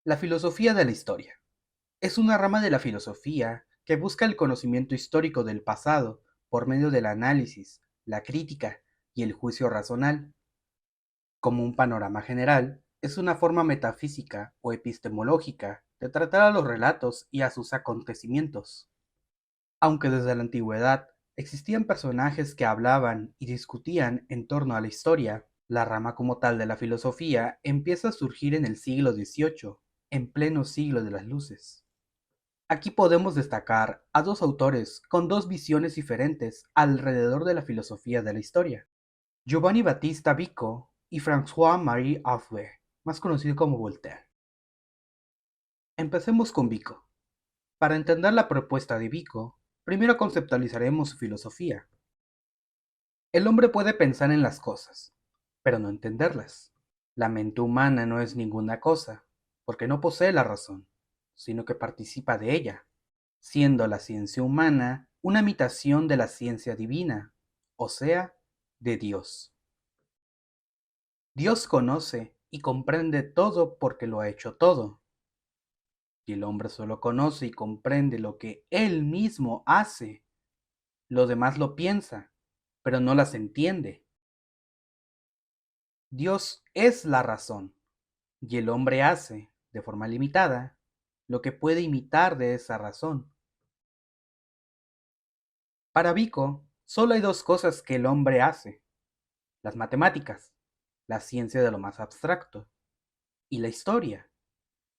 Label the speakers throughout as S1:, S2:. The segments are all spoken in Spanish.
S1: La filosofía de la historia es una rama de la filosofía que busca el conocimiento histórico del pasado por medio del análisis, la crítica y el juicio razonal. Como un panorama general, es una forma metafísica o epistemológica de tratar a los relatos y a sus acontecimientos. Aunque desde la antigüedad existían personajes que hablaban y discutían en torno a la historia, la rama como tal de la filosofía empieza a surgir en el siglo XVIII, en pleno siglo de las luces. Aquí podemos destacar a dos autores con dos visiones diferentes alrededor de la filosofía de la historia: Giovanni Battista Vico y François-Marie Arouet, más conocido como Voltaire. Empecemos con Vico. Para entender la propuesta de Vico, primero conceptualizaremos su filosofía. El hombre puede pensar en las cosas, pero no entenderlas. La mente humana no es ninguna cosa, porque no posee la razón, sino que participa de ella, siendo la ciencia humana una imitación de la ciencia divina, o sea, de Dios. Dios conoce y comprende todo porque lo ha hecho todo, y el hombre solo conoce y comprende lo que él mismo hace. Lo demás lo piensa, pero no las entiende. Dios es la razón, y el hombre hace, de forma limitada, lo que puede imitar de esa razón. Para Vico, solo hay dos cosas que el hombre hace: las matemáticas, la ciencia de lo más abstracto, y la historia,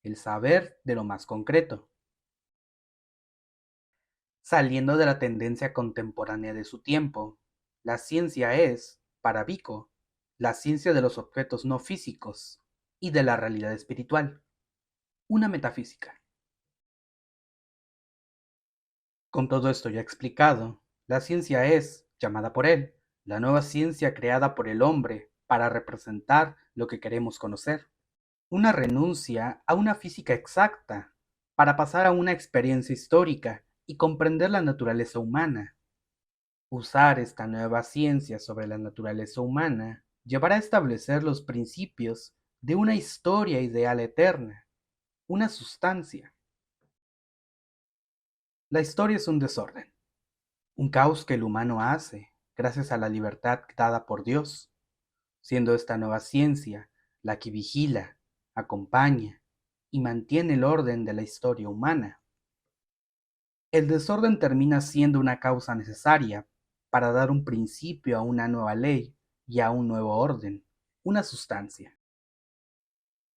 S1: el saber de lo más concreto. Saliendo de la tendencia contemporánea de su tiempo, la ciencia es, para Vico, la ciencia de los objetos no físicos y de la realidad espiritual, una metafísica. Con todo esto ya explicado, la ciencia es, llamada por él, la nueva ciencia creada por el hombre para representar lo que queremos conocer. Una renuncia a una física exacta para pasar a una experiencia histórica y comprender la naturaleza humana. Usar esta nueva ciencia sobre la naturaleza humana llevará a establecer los principios de una historia ideal eterna, una sustancia. La historia es un desorden, un caos que el humano hace gracias a la libertad dada por Dios, siendo esta nueva ciencia la que vigila, acompaña y mantiene el orden de la historia humana. El desorden termina siendo una causa necesaria para dar un principio a una nueva ley y a un nuevo orden, una sustancia,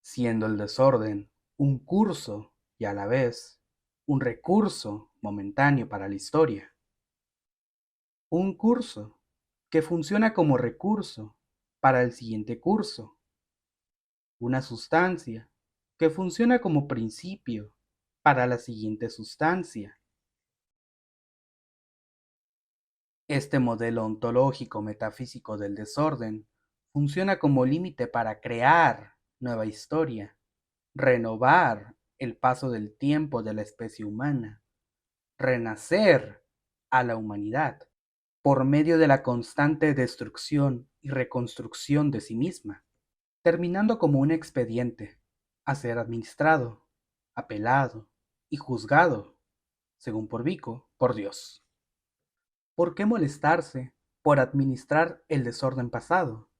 S1: siendo el desorden un curso y a la vez un recurso momentáneo para la historia. Un curso que funciona como recurso para el siguiente curso. Una sustancia que funciona como principio para la siguiente sustancia. Este modelo ontológico metafísico del desorden funciona como límite para crear nueva historia, renovar el paso del tiempo de la especie humana, renacer a la humanidad por medio de la constante destrucción y reconstrucción de sí misma, terminando como un expediente a ser administrado, apelado y juzgado, según por Vico, por Dios. ¿Por qué molestarse por administrar el desorden pasado?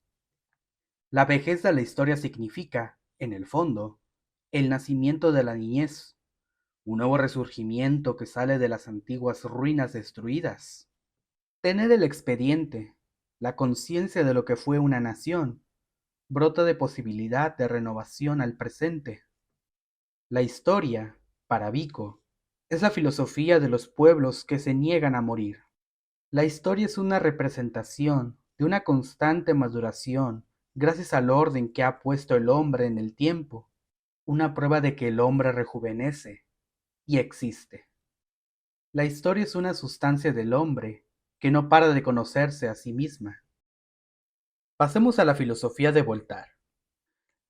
S1: La vejez de la historia significa, en el fondo, el nacimiento de la niñez, un nuevo resurgimiento que sale de las antiguas ruinas destruidas. Tener el expediente, la conciencia de lo que fue una nación, brota de posibilidad de renovación al presente. La historia, para Vico, es la filosofía de los pueblos que se niegan a morir. La historia es una representación de una constante maduración gracias al orden que ha puesto el hombre en el tiempo, una prueba de que el hombre rejuvenece y existe. La historia es una sustancia del hombre que no para de conocerse a sí misma. Pasemos a la filosofía de Voltaire.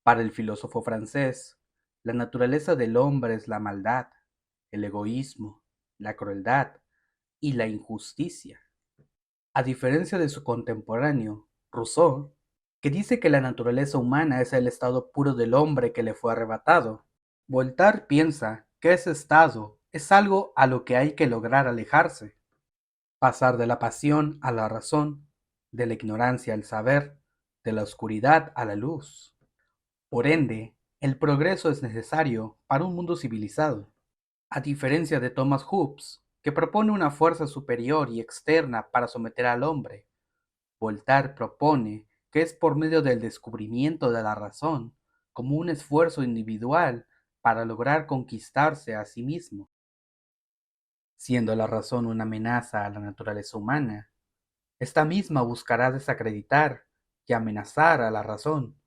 S1: Para el filósofo francés, la naturaleza del hombre es la maldad, el egoísmo, la crueldad y la injusticia. A diferencia de su contemporáneo, Rousseau, que dice que la naturaleza humana es el estado puro del hombre que le fue arrebatado, Voltaire piensa que ese estado es algo a lo que hay que lograr alejarse, pasar de la pasión a la razón, de la ignorancia al saber, de la oscuridad a la luz. Por ende, el progreso es necesario para un mundo civilizado. A diferencia de Thomas Hobbes, que propone una fuerza superior y externa para someter al hombre, Voltaire propone que es por medio del descubrimiento de la razón, como un esfuerzo individual para lograr conquistarse a sí mismo. Siendo la razón una amenaza a la naturaleza humana, esta misma buscará desacreditar y amenazar a la razón,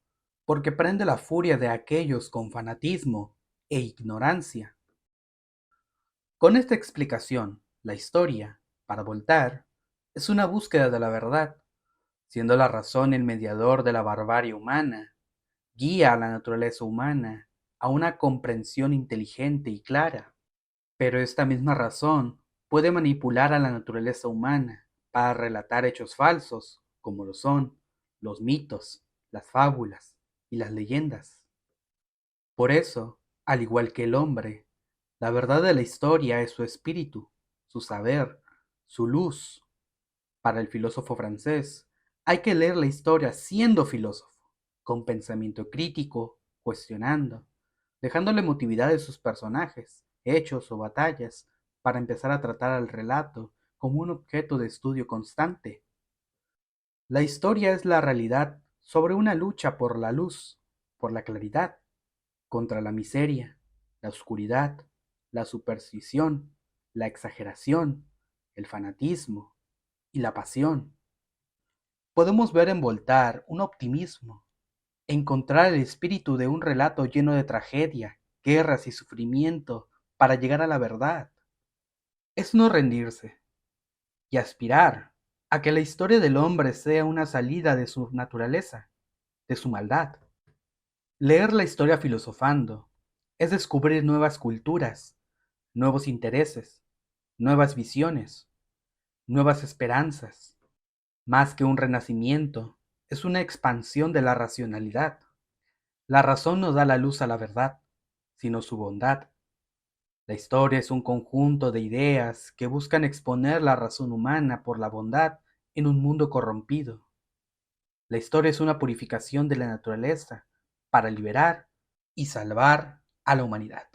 S1: porque prende la furia de aquellos con fanatismo e ignorancia. Con esta explicación, la historia, para Voltaire, es una búsqueda de la verdad, siendo la razón el mediador de la barbarie humana, guía a la naturaleza humana a una comprensión inteligente y clara. Pero esta misma razón puede manipular a la naturaleza humana para relatar hechos falsos, como lo son los mitos, las fábulas y las leyendas. Por eso, al igual que el hombre, la verdad de la historia es su espíritu, su saber, su luz. Para el filósofo francés, hay que leer la historia siendo filósofo, con pensamiento crítico, cuestionando, dejando la emotividad de sus personajes, hechos o batallas, para empezar a tratar al relato como un objeto de estudio constante. La historia es la realidad sobre una lucha por la luz, por la claridad, contra la miseria, la oscuridad, la superstición, la exageración, el fanatismo y la pasión. Podemos ver en Voltaire un optimismo, encontrar el espíritu de un relato lleno de tragedia, guerras y sufrimiento para llegar a la verdad. Es no rendirse y aspirar a que la historia del hombre sea una salida de su naturaleza, de su maldad. Leer la historia filosofando es descubrir nuevas culturas, nuevos intereses, nuevas visiones, nuevas esperanzas. Más que un renacimiento, es una expansión de la racionalidad. La razón no da la luz a la verdad, sino su bondad. La historia es un conjunto de ideas que buscan exponer la razón humana por la bondad en un mundo corrompido. La historia es una purificación de la naturaleza para liberar y salvar a la humanidad.